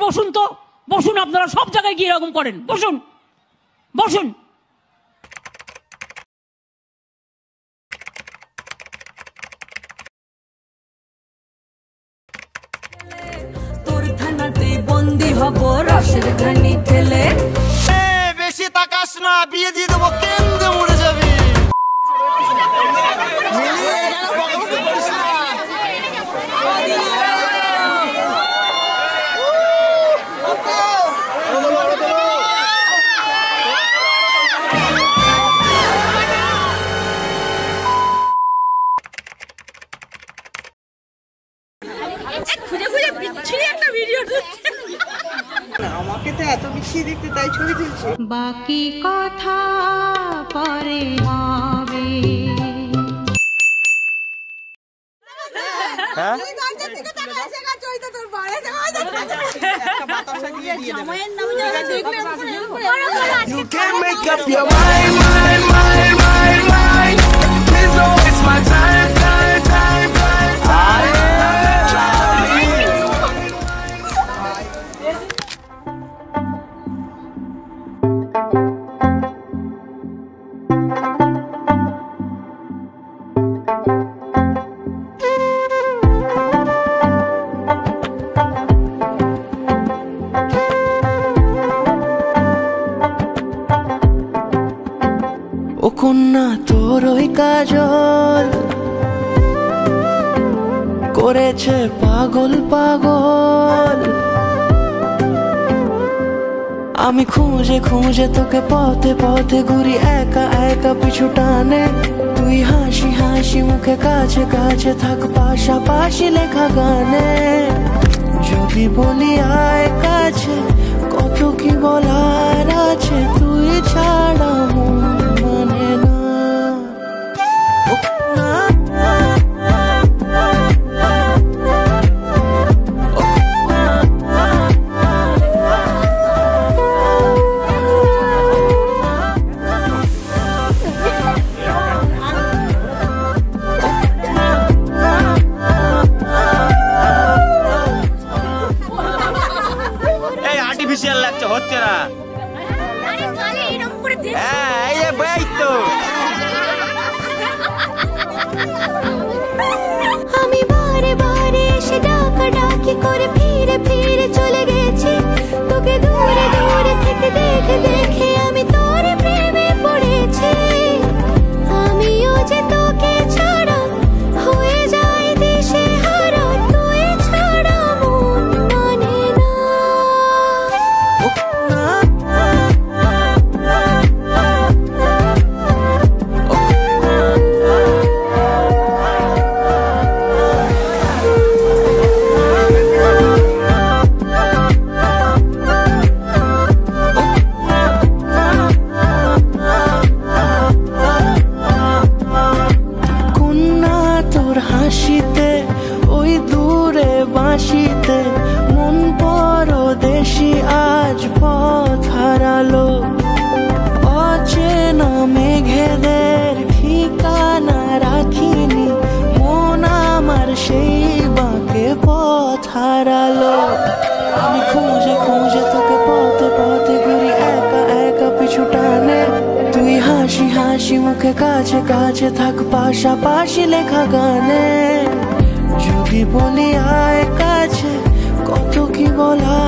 বসুন তো, বসুন। আপনারা সব জায়গায় গিয়ে এরকম করেন, বসুন বসুন। তোর থানাতে বন্দি হব রসের ঘানি ঠেলে। বেশি তাকাস না, বিয়ে দিয়ে দেবো, কেন্দ্রে মরে যাবি। খুঁজে খুঁজে বিচ্ছিরি একটা ভিডিও আমাকে তো এত বিচ্ছিরি দেখতে, তাই ছবি তুলছি। বাকি কথা পরে হবে। You can make up your mind, mind, mind, mind, mind. Please don't waste my time, time, time, time, ও কন্যা তোর ওই কাজল করেছে পাগল পাগল। আমি খুঁজে খুঁজে তোকে পথে পথে ঘুরি, একা একা পিছু টানে। তুই হাসি হাসি মুখে কাছে কাছে থাক, পাশাপাশি লেখা গানে। যদি বলি আয় কাছে, কত কি বলার আছে, তুই ছাড়া মন মানে না। আর্টিফিশিয়াল লাগছে, হচ্ছে না। হ্যাঁ, এই তো আমি বারে বারে এসে ডাকাডাকি করে ফিরে ফিরে চলে গেছি। তোকে দূরে দূরে থেকে দেখে দেখে আমি তোর প্রেমে পড়েছি। আমিও যে তোকে ছাড়া হয়ে যাই দিশে হারা, তুই ছাড়া মন মানে না। হাসিতে ওই দূরে বাঁশিতে মন পরদেশি আজ পথ হারালো। অচেনা মেঘেদের ঠিকানা রাখিনি, মন আমার সেই বাঁকে পথ হারালো। আমি খুঁজে খুঁজে তোকে পথে পথে ঘুরি, একা একা পিছু টানে। তুই হাসি হাসি মুখে কাছে কাছে থাক, পাশাপাশি লেখা গানে। যদি বলি আয় কাছে, কত কি বলা